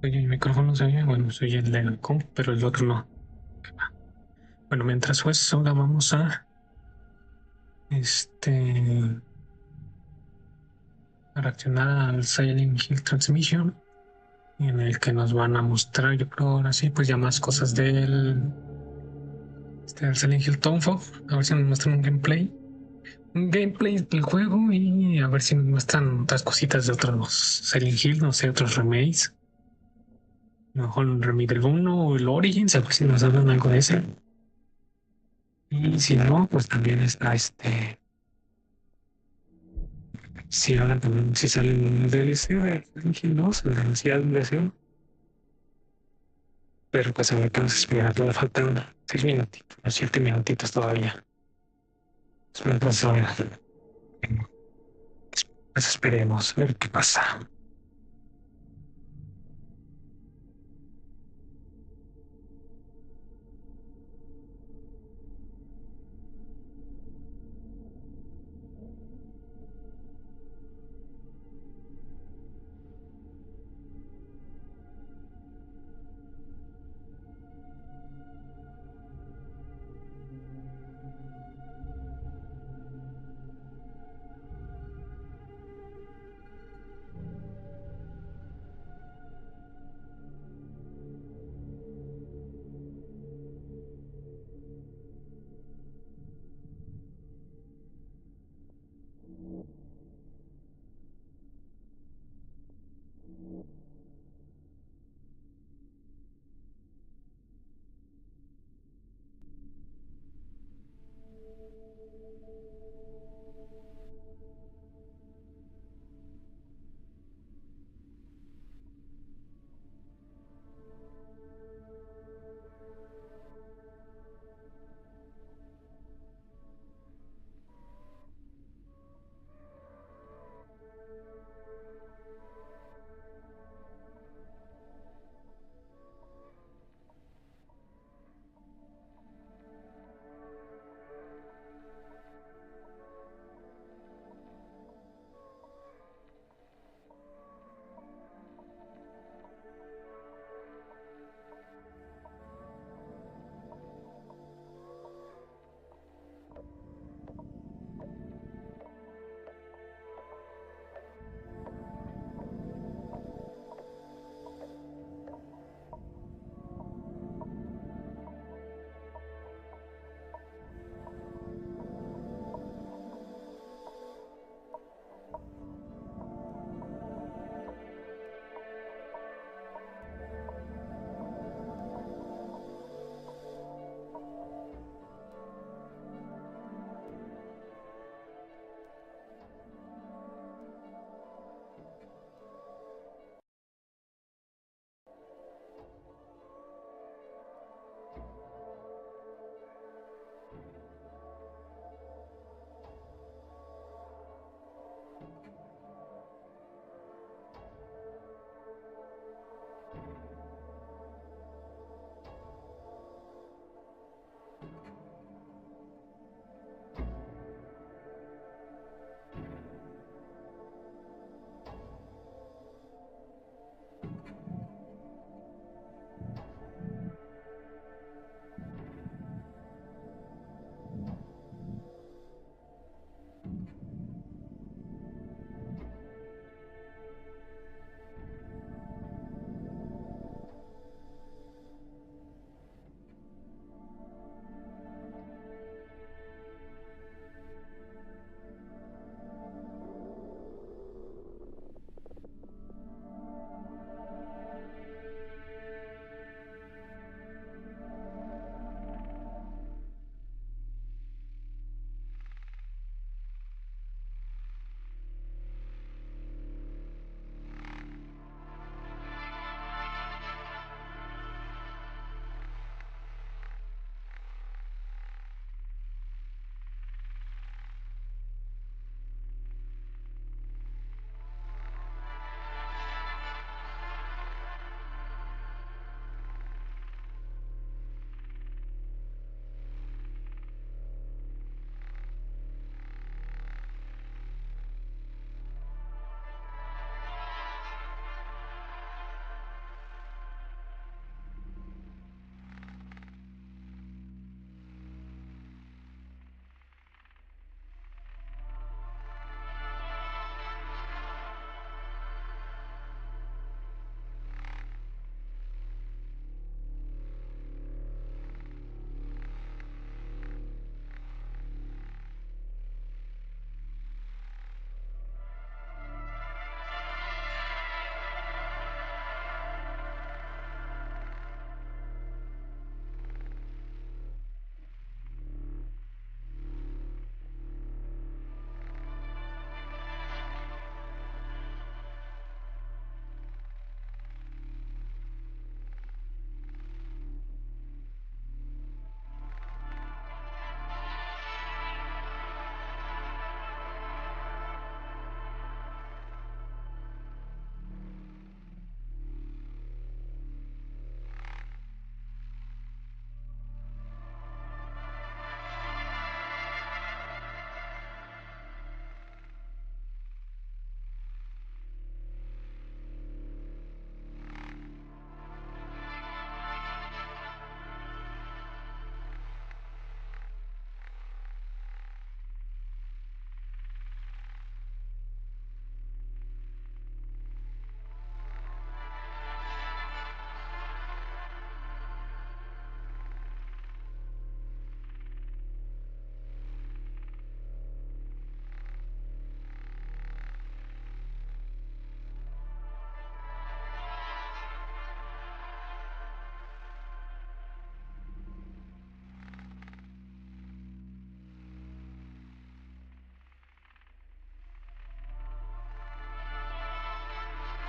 Oye, mi micrófono se oye, bueno, se oye el de la comp, pero el otro no. Bueno, mientras pues ahora vamos este, a reaccionar al Silent Hill Transmission, en el que nos van a mostrar, yo creo, ahora sí, pues ya más cosas del Silent Hill Townfall. A ver si nos muestran un gameplay del juego y a ver si nos muestran otras cositas de otros Silent Hill, no sé, otros remakes. A lo mejor el remake del uno o el Origins, a ver si nos hablan algo de ese. Y si no, pues también está si hablan también, si sale un DLC de Silent Hill 2, el de un deseo. Pero pues a ver qué nos espera. Todavía faltan 6 minutitos, 7 minutitos todavía. Entonces, a ver, pues esperemos a ver qué pasa.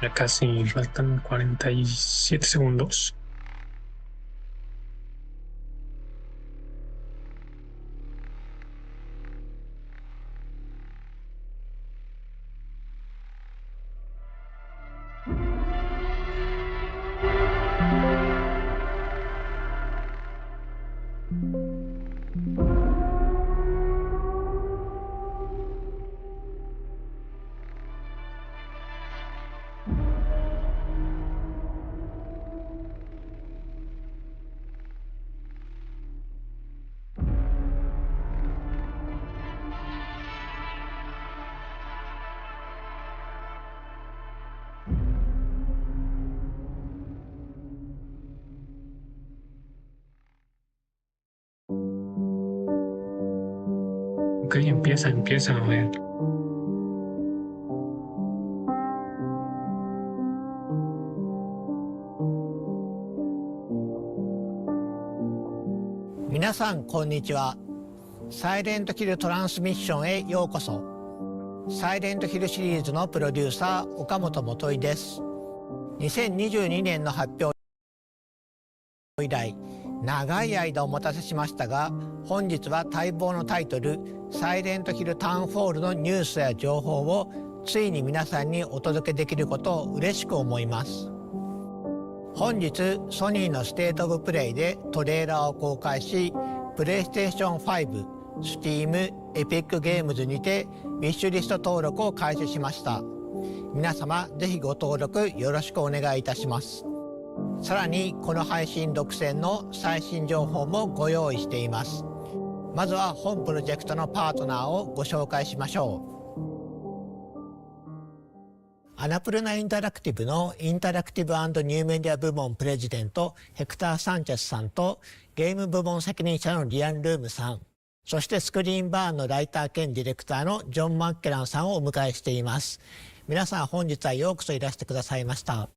Ya casi faltan 47 segundos. Ok, empieza a ver.皆さんこんにちは。サイレントヒルトランスミッションへようこそ。サイレントヒルシリーズのプロデューサー岡本元井です。2022年の発表以来長い間お待たせしましたが、本日は待望のタイトルサイレントヒルタウンフォールのニュースや情報をついに皆さんにお届けできることを嬉しく思います。本日ソニーのステートオブプレイでトレーラーを公開し、プレイステーション5、Steam、エピックゲームズにてウィッシュリスト登録を開始しました。皆様ぜひご登録よろしくお願いいたします。さらにこの配信独占の最新情報もご用意しています。まずは本プロジェクトのパートナーをご紹介しましょう。アナプルナインタラクティブのインタラクティブ&ニューメディア部門プレジデントヘクター・サンチェスさんと、ゲーム部門責任者のリアン・ルームさん、そしてスクリーンバーンのライター兼ディレクターのジョン・マッケランさんをお迎えしています。皆さん本日はようこそいらしてくださいました。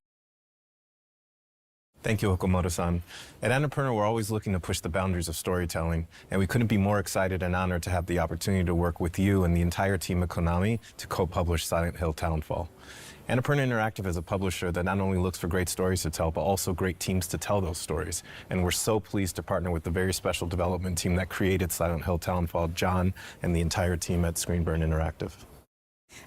Thank you, Okamoto-san. At Annapurna, we're always looking to push the boundaries of storytelling, and we couldn't be more excited and honored to have the opportunity to work with you and the entire team at Konami to co-publish Silent Hill Townfall. Annapurna Interactive is a publisher that not only looks for great stories to tell, but also great teams to tell those stories. And we're so pleased to partner with the very special development team that created Silent Hill Townfall, John, and the entire team at Screenburn Interactive.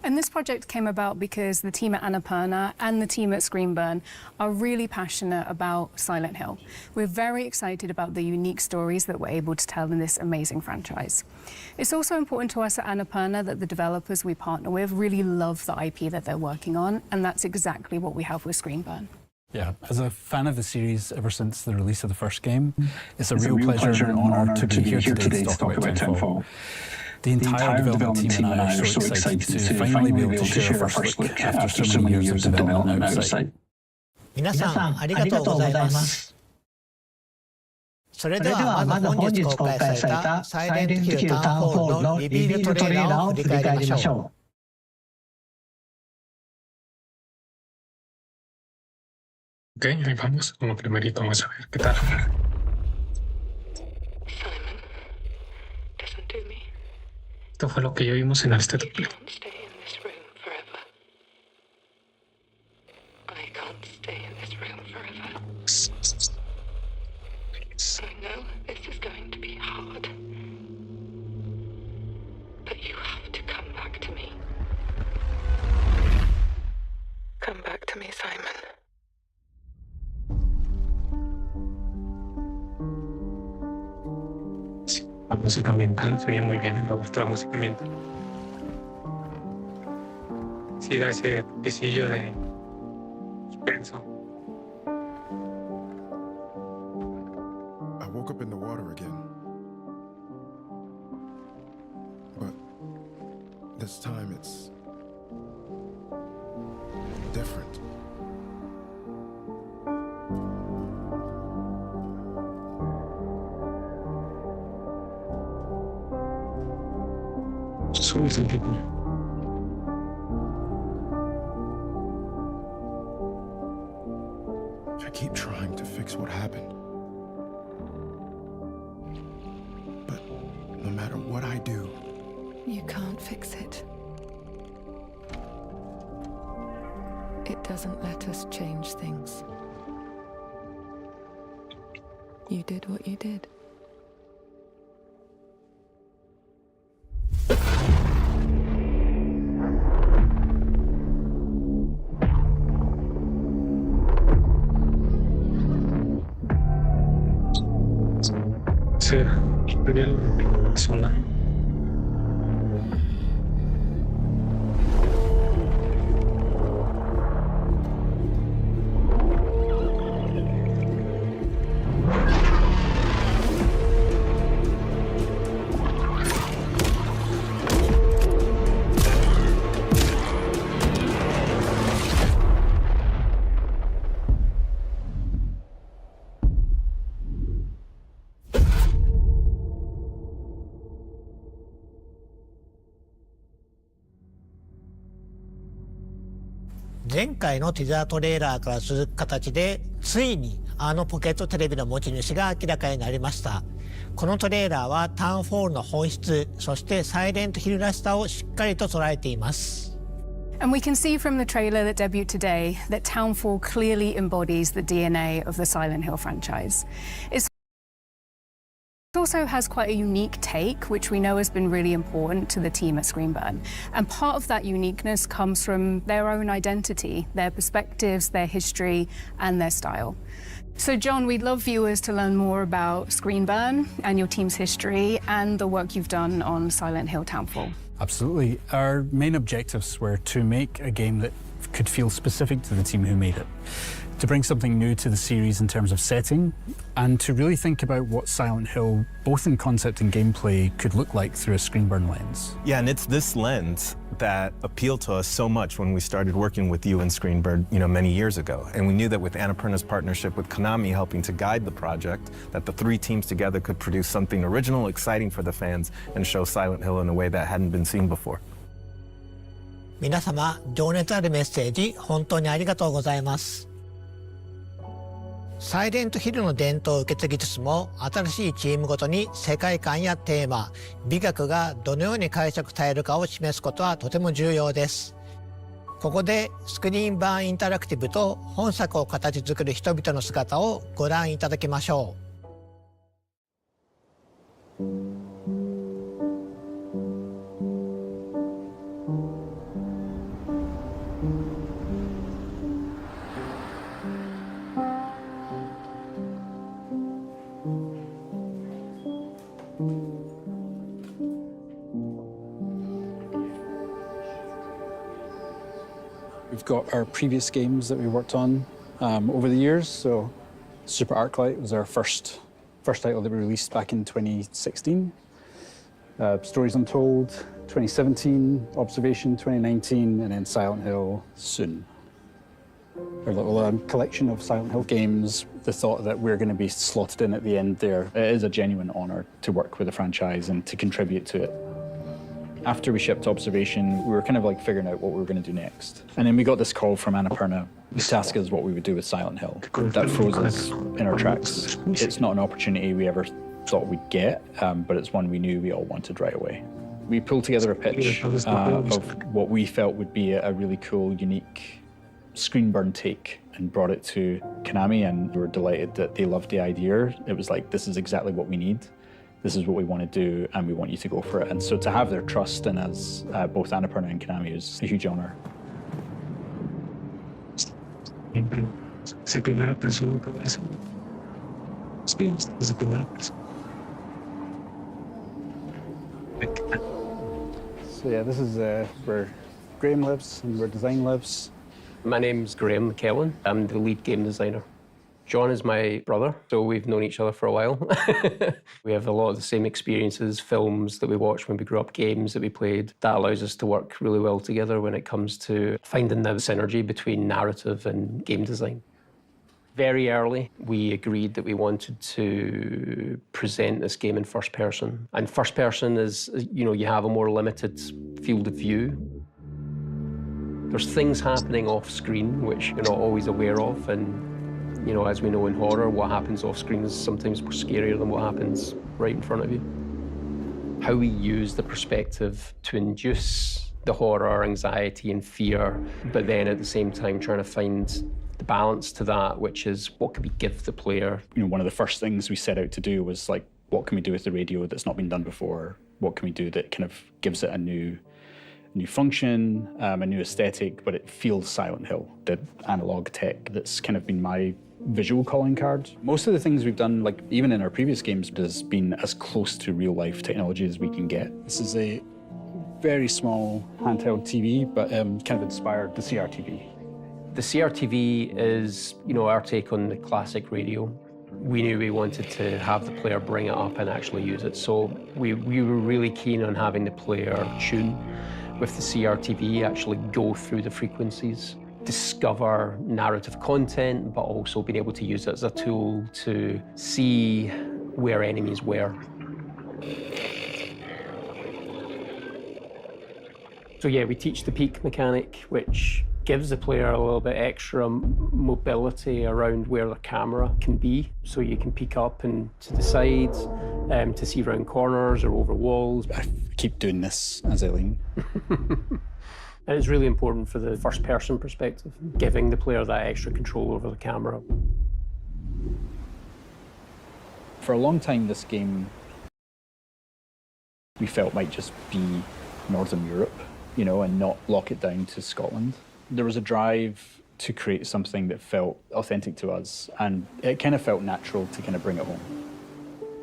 And this project came about because the team at Annapurna and the team at Screenburn are really passionate about Silent Hill. We're very excited about the unique stories that we're able to tell in this amazing franchise. It's also important to us at Annapurna that the developers we partner with really love the IP that they're working on, and that's exactly what we have with Screenburn. Yeah, as a fan of the series ever since the release of the first game, it's a real pleasure and honour to be here today to talk about Townfall. The entire development team and I are so excited to finally be able to share our first look after so many years of development out of sight. 皆さんありがとうございます。それではまず本日公開されたサイレントヒルタウンホールのリビールトレーラーを振り返りましょう。Ok, ahí vamos. Como primerito vamos a ver qué tal. Esto fue lo que ya vimos en el State of Play. Come back to me, Simon. La música ambiental se oye muy bien, me gusta la música ambiental. Sí, da ese pisillo de suspenso. I woke up in the water again. But this time it's different. I keep trying to fix what happened. But no matter what I do, You can't fix it. it doesn't let us change things. You did what you did. Sí, bien, sola.前回のティザートレーラーから続く形でついにあのポケットテレビの持ち主が明らかになりました。このトレーラーはタウンフォールの本質、そしてサイレントヒルらしさをしっかりと捉えています。And we can see from the trailer that debuted today that Townfall clearly embodies the DNA of the Silent Hill franchise. It also has quite a unique take, which we know has been really important to the team at Screenburn. And part of that uniqueness comes from their own identity, their perspectives, their history, and their style. So, John, we'd love viewers to learn more about Screenburn and your team's history and the work you've done on Silent Hill Townfall. Absolutely. Our main objectives were to make a game that could feel specific to the team who made it, to bring something new to the series in terms of setting, and to really think about what Silent Hill, both in concept and gameplay, could look like through a Screenburn lens. Yeah, and it's this lens that appealed to us so much when we started working with you and Screenburn, many years ago. And we knew that with Annapurna's partnership with Konami helping to guide the project, that the three teams together could produce something original, exciting for the fans, and show Silent Hill in a way that hadn't been seen before. 皆様、情熱あるメッセージ本当にありがとうございます。サイレントヒルの伝統を受け継ぎつつも、新しいチームごとに世界観やテーマ、美学がどのように解釈されるかを示すことはとても重要です。ここでスクリーンバーンインタラクティブと本作を形作る人々の姿をご覧いただきましょう。We've got our previous games that we worked on over the years. So Super Arclight was our first title that we released back in 2016. Stories Untold, 2017, Observation, 2019, and then Silent Hill soon. Our little collection of Silent Hill games, the thought that we're going to be slotted in at the end there, it is a genuine honour to work with the franchise and to contribute to it. After we shipped Observation, we were kind of like figuring out what we were going to do next. And then we got this call from Annapurna to ask us what we would do with Silent Hill. That froze us in our tracks. It's not an opportunity we ever thought we'd get, but it's one we knew we all wanted right away. We pulled together a pitch of what we felt would be a really cool, unique Screenburn take and brought it to Konami, and we were delighted that they loved the idea. It was like, this is exactly what we need. This is what we want to do, and we want you to go for it. And so to have their trust in us, both Annapurna and Konami, is a huge honour. So yeah, this is where Graham lives and where design lives. My name's Graham McKellen. I'm the lead game designer. John is my brother, so we've known each other for a while. We have a lot of the same experiences, films that we watched when we grew up, games that we played. That allows us to work really well together when it comes to finding the synergy between narrative and game design. Very early, we agreed that we wanted to present this game in first person. And first person is, you have a more limited field of view. There's things happening off screen which you're not always aware of, and as we know in horror, what happens off screen is sometimes more scarier than what happens right in front of you. How we use the perspective to induce the horror, anxiety, and fear, but then at the same time trying to find the balance to that, which is what can we give the player? You know, one of the first things we set out to do was like, what can we do with the radio that's not been done before? What can we do that kind of gives it a new function, a new aesthetic, but it feels Silent Hill, the analog tech that's kind of been my visual calling card. Most of the things we've done, like even in our previous games, has been as close to real life technology as we can get. This is a very small handheld TV, but kind of inspired the CRTV. The CRTV is, you know, our take on the classic radio. We knew we wanted to have the player bring it up and actually use it. So we were really keen on having the player tune with the CRTV, actually go through the frequencies, discover narrative content, but also being able to use it as a tool to see where enemies were. So yeah, we teach the peek mechanic, which gives the player a little bit extra mobility around where the camera can be. So you can peek up and to the sides, to see around corners or over walls. I keep doing this as I lean. And it's really important for the first-person perspective, giving the player that extra control over the camera. For a long time, this game we felt might just be Northern Europe, you know, and not lock it down to Scotland. There was a drive to create something that felt authentic to us, and it kind of felt natural to kind of bring it home.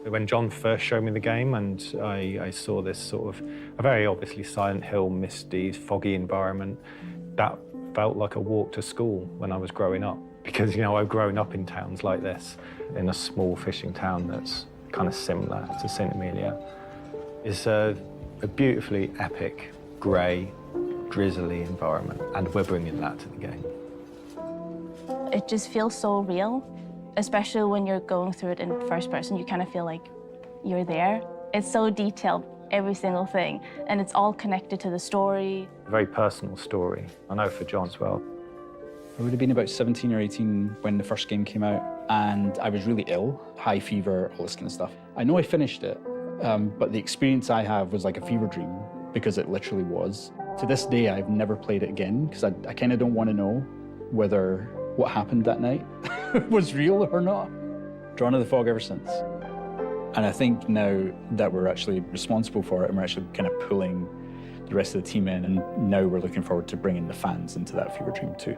When John first showed me the game and I saw this sort of a very obviously Silent Hill, misty, foggy environment, that felt like a walk to school when I was growing up. Because, you know, I've grown up in towns like this, in a small fishing town that's kind of similar to St. Amelia. It's a beautifully epic, grey, drizzly environment, and we're bringing that to the game. It just feels so real, especially when you're going through it in first person. You kind of feel like you're there. It's so detailed, every single thing, and it's all connected to the story. A very personal story, I know for John as well. I would have been about 17 or 18 when the first game came out, and I was really ill, high fever, all this kind of stuff. I know I finished it, but the experience I have was like a fever dream, because it literally was. To this day, I've never played it again, because I kind of don't want to know whether what happened that night was real or not. Drawn to the fog ever since. And I think now that we're actually responsible for it and we're actually kind of pulling the rest of the team in, and now we're looking forward to bringing the fans into that fever dream too.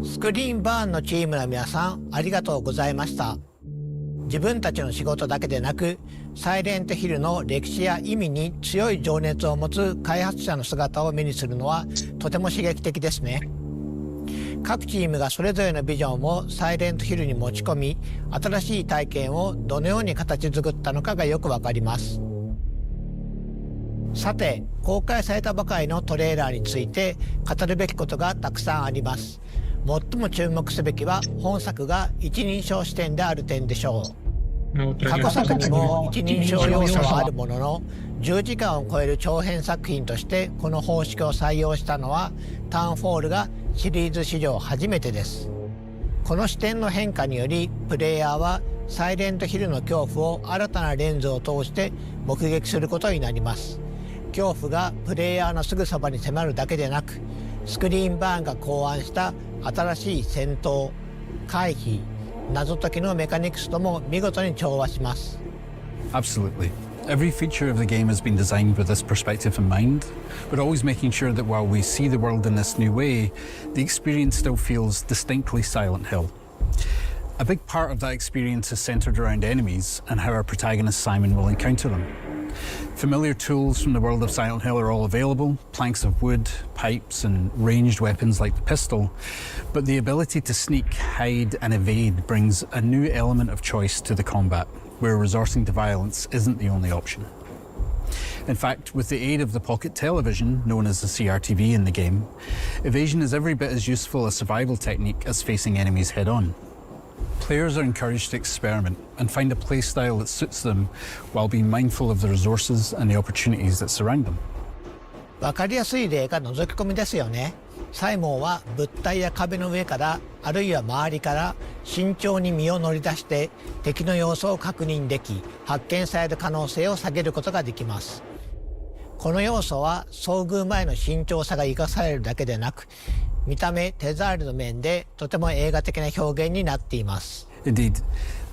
スクリーンバーンのチームの皆さん、ありがとうございました。自分たちの仕事だけでなく、サイレントヒルの歴史や意味に強い情熱を持つ開発者の姿を目にするのはとても刺激的ですね。各チームがそれぞれのビジョンをサイレントヒルに持ち込み、新しい体験をどのように形作ったのかがよくわかります。さて、公開されたばかりのトレーラーについて語るべきことがたくさんあります。最も注目すべきは本作が一人称視点である点でしょう。過去作にも一人称要素はあるものの、10時間を超える長編作品としてこの方式を採用したのはタウンフォールがシリーズ史上初めてです。この視点の変化によりプレイヤーはサイレントヒルの恐怖を新たなレンズを通して目撃することになります。恐怖がプレイヤーのすぐそばに迫るだけでなく、スクリーンバーンが考案した新しい戦闘、回避、謎解きのメカニクスとも見事に調和します。Absolutely. Every feature of the game has been designed with this perspective in mind, but always making sure that while we see the world in this new way, the experience still feels distinctly Silent Hill. A big part of that experience is centered around enemies and how our protagonist Simon will encounter them. Familiar tools from the world of Silent Hill are all available, planks of wood, pipes and ranged weapons like the pistol, but the ability to sneak, hide and evade brings a new element of choice to the combat, where resorting to violence isn't the only option. In fact, with the aid of the pocket television, known as the CRTV in the game, evasion is every bit as useful a survival technique as facing enemies head-on. Players are encouraged to experiment and find a playstyle that suits them while being mindful of the resources and the opportunities that surround them. わかりやすい例が覗き込みですよね。サイモンは物体や壁の上からあるいは周りから慎重に身を乗り出して敵の様子を確認でき発見される可能性を下げることができます。この要素は遭遇前の慎重さが生かされるだけでなく見た目手触りの面でとても映画的な表現になっています。Indeed.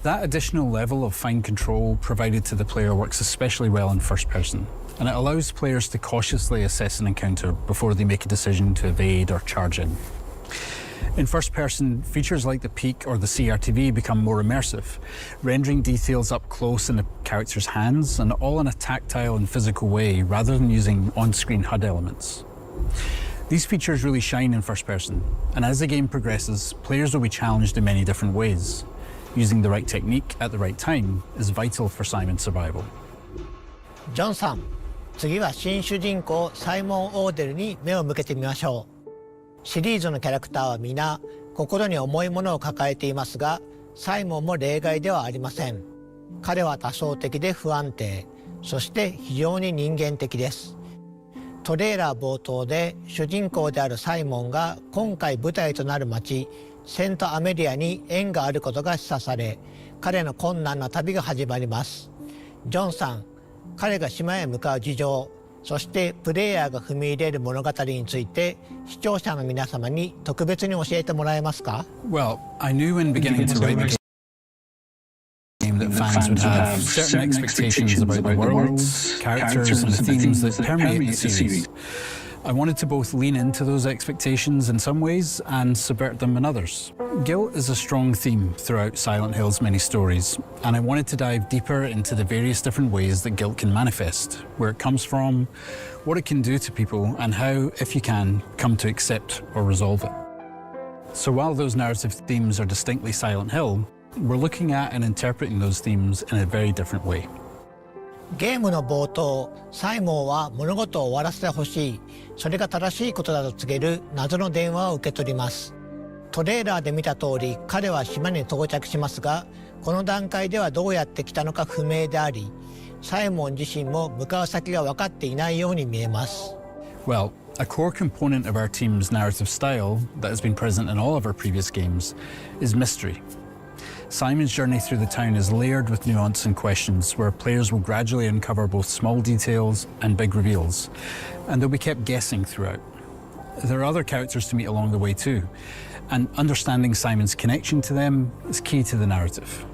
That additional level of fine control provided to the player works especially well in first person, and it allows players to cautiously assess an encounter before they make a decision to evade or charge in. In first person, features like the peek or the CRTV become more immersive, rendering details up close in the character's hands and all in a tactile and physical way rather than using on-screen HUD elements. These features really shine in first person, and as the game progresses, players will be challenged in many different ways. Using the right technique at the right time is vital for Simon's survival. ジョンさん、次は新主人公サイモン・オーデルに目を向けてみましょう。シリーズのキャラクターは皆心に重いものを抱えていますが、サイモンも例外ではありません。彼は多層的で不安定、そして非常に人間的です。トレーラー冒頭で主人公であるサイモンが今回舞台となる町セントアメリアに縁があることが示唆され、彼の困難な旅が始まります。ジョンさん、彼が島へ向かう事情、そしてプレイヤーが踏み入れる物語について視聴者の皆様に特別に教えてもらえますか？ Well, I knew when beginning to write the game that fans would have certain expectations about the worlds, characters and the themes that permeate the series. I wanted to both lean into those expectations in some ways and subvert them in others. Guilt is a strong theme throughout Silent Hill's many stories, and I wanted to dive deeper into the various different ways that guilt can manifest, where it comes from, what it can do to people, and how, if you can, come to accept or resolve it. So while those narrative themes are distinctly Silent Hill, we're looking at and interpreting those themes in a very different way. ゲームの冒頭、サイモンは物事を終わらせてほしい、それが正しいことだと告げる謎の電話を受け取ります。トレーラーで見た通り、彼は島に到着しますが、この段階ではどうやって来たのか不明であり、サイモン自身も向かう先が分かっていないように見えます。Well, a core component of our team's narrative style that has been present in all of our previous games is mystery. Simon's journey through the town is layered with nuance and questions where players will gradually uncover both small details and big reveals, and they'll be kept guessing throughout. There are other characters to meet along the way too, and understanding Simon's connection to them is key to the narrative.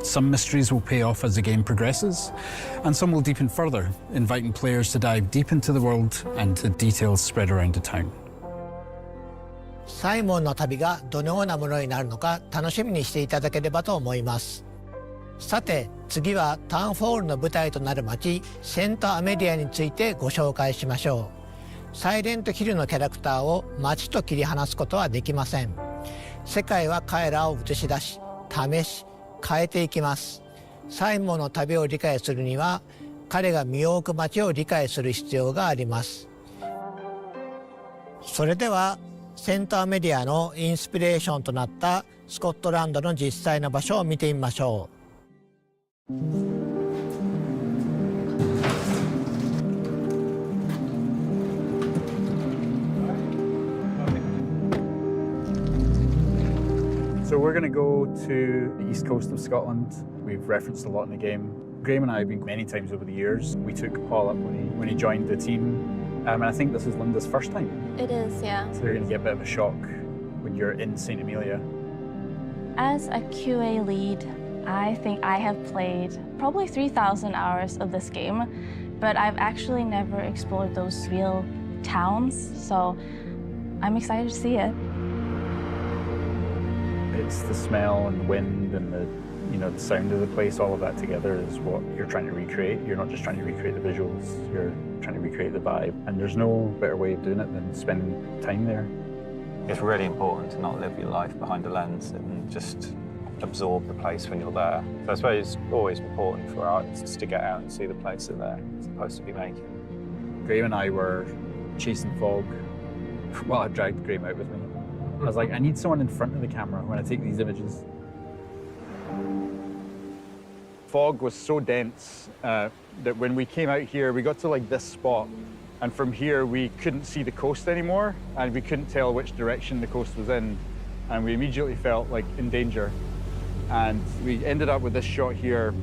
Some mysteries will pay off as the game progresses, and some will deepen further, inviting players to dive deep into the world and the details spread around the town. サイモンの旅がどのようなものになるのか楽しみにしていただければと思います。さて次はタウンフォールの舞台となる街セントアメリアについてご紹介しましょう。サイレントヒルのキャラクターを街と切り離すことはできません。世界は彼らを映し出し、試し、変えていきます。サイモンの旅を理解するには彼が身を置く街を理解する必要があります。それではセントアメリアのインスピレーションとなったスコットランドの実際の場所を見てみましょう。So we're going to go to the east coast of Scotland. We've referenced a lot in the game. Graham and I have been many times over the years. We took Paul up when he joined the team. And I think this is Linda's first time. It is, yeah. So you're going to get a bit of a shock when you're in St. Amelia. As a QA lead, I think I have played probably 3,000 hours of this game, but I've actually never explored those real towns, so I'm excited to see it. It's the smell and the wind and the sound of the place, all of that together is what you're trying to recreate. You're not just trying to recreate the visuals, you're trying to recreate the vibe. And there's no better way of doing it than spending time there. It's really important to not live your life behind a lens and just absorb the place when you're there. So I suppose it's always important for artists to get out and see the place that they're supposed to be making. Graham and I were chasing fog. Well, I dragged Graham out with me. I was like, I need someone in front of the camera when I take these images. Fog was so dense that when we came out here, we got to like this spot And from here, we couldn't see the coast anymore, and we couldn't tell which direction the coast was in. And we immediately felt like in danger. And we ended up with this shot here.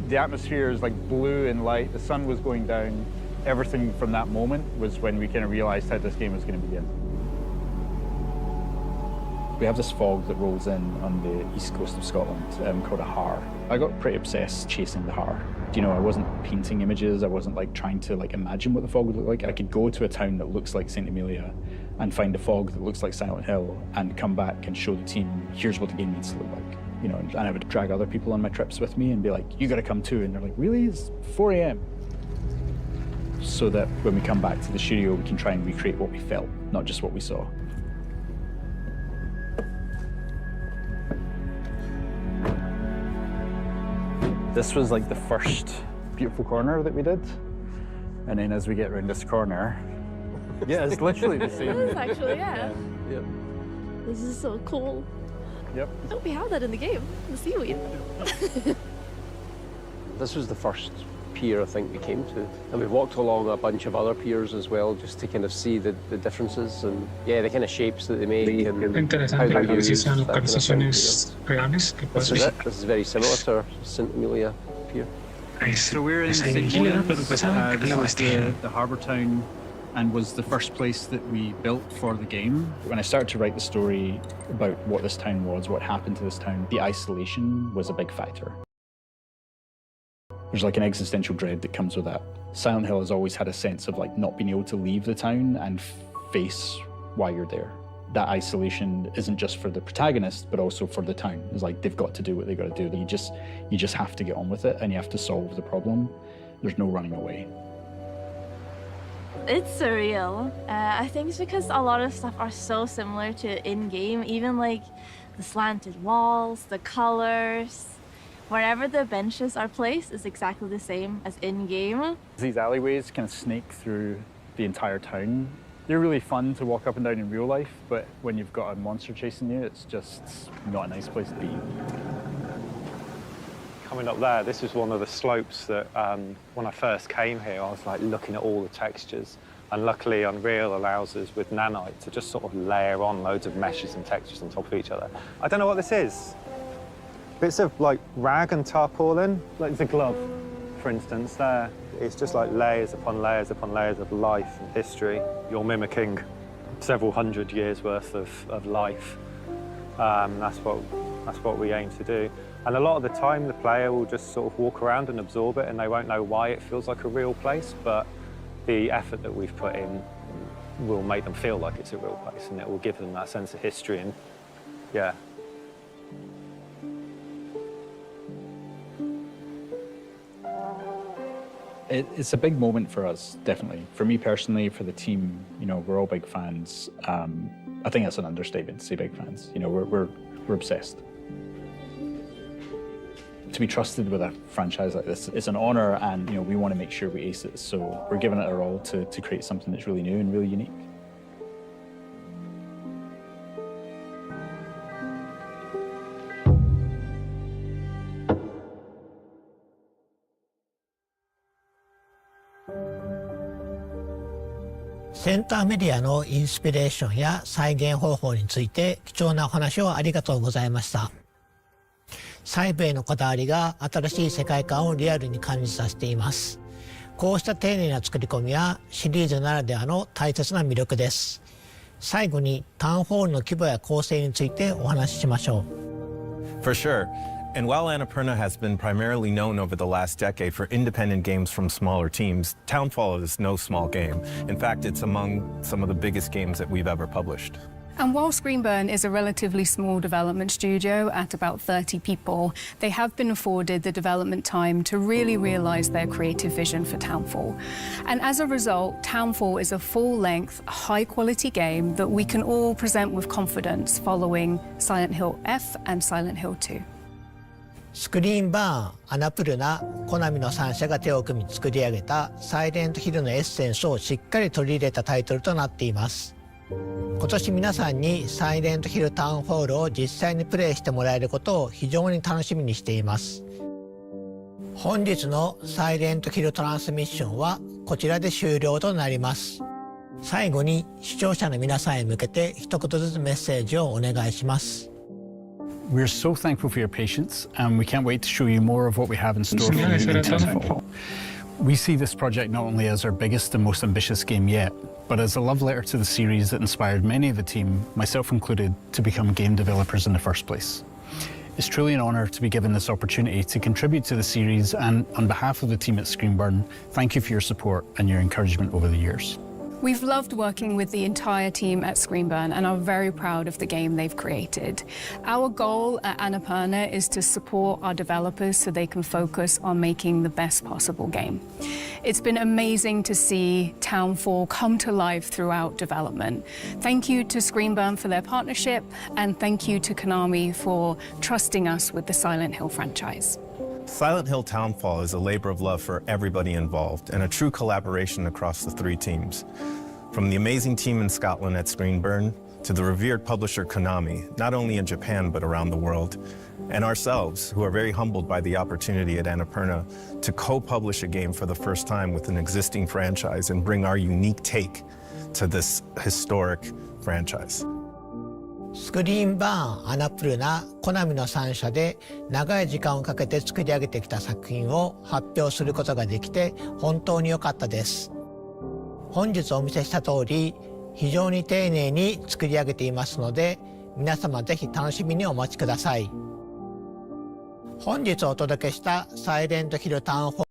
The atmosphere is like blue and light. The sun was going down. Everything from that moment was when we kind of realized how this game was going to begin. We have this fog that rolls in on the east coast of Scotland called a har. I got pretty obsessed chasing the har. You know, I wasn't painting images. I wasn't like trying to like imagine what the fog would look like. I could go to a town that looks like St. Amelia and find a fog that looks like Silent Hill and come back and show the team, here's what the game needs to look like. You know, and I would drag other people on my trips with me and be like, you gotta come too. And they're like, really? It's 4 a.m. So that when we come back to the studio, we can try and recreate what we felt, not just what we saw. This was like the first beautiful corner that we did. And then as we get around this corner, yeah, it's literally the same. It is actually, yeah. Yep. This is so cool. Yep. I hope we have that in the game, the seaweed. This was the first pier I think we came to. And we walked along a bunch of other piers as well, just to kind of see the differences and, yeah, the kind of shapes that they make and how they're used. That kind of thing, you know. This is very similar to our St. Amelia pier. So we're in St. Amelia. This was the harbour town and was the first place that we built for the game. When I started to write the story about what this town was, what happened to this town, the isolation was a big factor. There's like an existential dread that comes with that. Silent Hill has always had a sense of like not being able to leave the town and face why you're there. That isolation isn't just for the protagonist, but also for the town. It's like they've got to do what they got to do. You just have to get on with it and you have to solve the problem. There's no running away. It's surreal. I think it's because a lot of stuff are so similar to in-game, even like the slanted walls, the colors. Wherever the benches are placed is exactly the same as in-game. These alleyways kind of snake through the entire town. They're really fun to walk up and down in real life, but when you've got a monster chasing you, it's just not a nice place to be. Coming up there, this is one of the slopes that when I first came here, I was like looking at all the textures. And luckily Unreal allows us with Nanite to just sort of layer on loads of meshes and textures on top of each other. I don't know what this is. Bits of like rag and tarpaulin, like the glove, for instance, there. It's just like layers upon layers upon layers of life and history. You're mimicking several hundred years worth of life. That's what we aim to do. And a lot of the time, the player will just sort of walk around and absorb it, and they won't know why it feels like a real place, but the effort that we've put in will make them feel like it's a real place, and it will give them that sense of history, and yeah. It's a big moment for us, definitely. For me personally, for the team, you know, we're all big fans. I think that's an understatement to say big fans. You know, we're obsessed. To be trusted with a franchise like this, it's an honor, and you know, we want to make sure we ace it. So we're giving it our all to create something that's really new and really unique.センターメディアのインスピレーションや再現方法について貴重なお話をありがとうございました。細部へのこだわりが新しい世界観をリアルに感じさせています。こうした丁寧な作り込みはシリーズならではの大切な魅力です。最後にタウンホールの規模や構成についてお話ししましょう。For sure. And while Annapurna has been primarily known over the last decade for independent games from smaller teams, Townfall is no small game. In fact, it's among some of the biggest games that we've ever published. And while Screenburn is a relatively small development studio at about 30 people, they have been afforded the development time to really realise their creative vision for Townfall. And as a result, Townfall is a full-length, high-quality game that we can all present with confidence following Silent Hill F and Silent Hill 2. スクリーンバーン、アナプルナ、コナミの3社が手を組み作り上げたサイレントヒルのエッセンスをしっかり取り入れたタイトルとなっています。今年皆さんにサイレントヒルタウンホールを実際にプレイしてもらえることを非常に楽しみにしています。本日のサイレントヒルトランスミッションはこちらで終了となります。最後に視聴者の皆さんへ向けて一言ずつメッセージをお願いします。We're so thankful for your patience, and we can't wait to show you more of what we have in store for you in Titanfall. We see this project not only as our biggest and most ambitious game yet, but as a love letter to the series that inspired many of the team, myself included, to become game developers in the first place. It's truly an honour to be given this opportunity to contribute to the series, and on behalf of the team at Screenburn, thank you for your support and your encouragement over the years. We've loved working with the entire team at Screenburn and are very proud of the game they've created. Our goal at Annapurna is to support our developers so they can focus on making the best possible game. It's been amazing to see Townfall come to life throughout development. Thank you to Screenburn for their partnership, and thank you to Konami for trusting us with the Silent Hill franchise. Silent Hill Townfall is a labor of love for everybody involved and a true collaboration across the three teams. From the amazing team in Scotland at Screenburn to the revered publisher Konami, not only in Japan but around the world, and ourselves, who are very humbled by the opportunity at Annapurna to co-publish a game for the first time with an existing franchise and bring our unique take to this historic franchise. スクリーンバーン、アナプルナ、コナミの3社で長い時間をかけて作り上げてきた作品を発表することができて本当に良かったです。本日お見せした通り、非常に丁寧に作り上げていますので、皆様ぜひ楽しみにお待ちください。本日お届けしたサイレントヒルタウンホ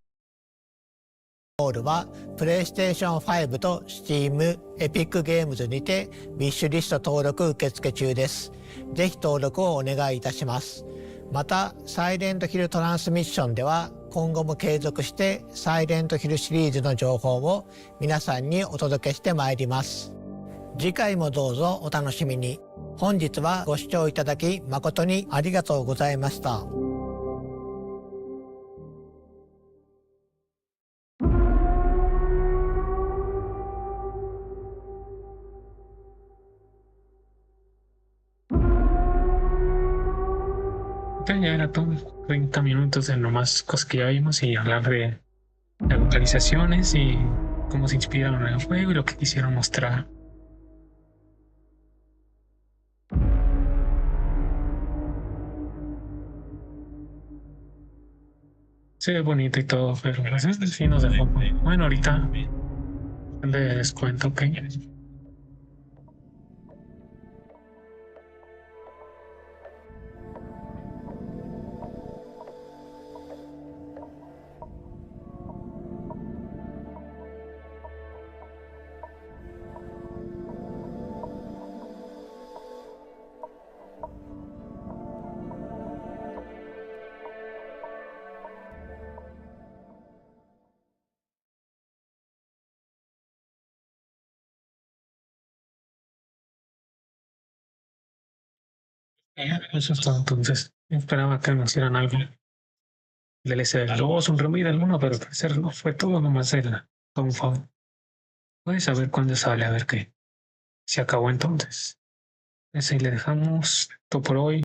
ールはプレイステーション5と Steam、Epic Games にてウィッシュリスト登録受付中です。ぜひ登録をお願いいたします。また、サイレントヒルトランスミッションでは今後も継続してサイレントヒルシリーズの情報を皆さんにお届けしてまいります。次回もどうぞお楽しみに。本日はご視聴いただき誠にありがとうございました。Ya era todo 30 minutos de nomás cosas que ya vimos y hablar de las localizaciones y cómo se inspiraron en el juego y lo que quisieron mostrar. Se ve bonito y todo, pero sí nos dejó. Bueno, ahorita de descuento, ok. Eso es todo. Entonces, esperaba que nos hicieran algo del S2, un remake del 1, pero al parecer no fue todo, nomás el Townfall. Puedes saber cuándo sale, a ver qué se acabó entonces. Ese ahí le dejamos todo por hoy.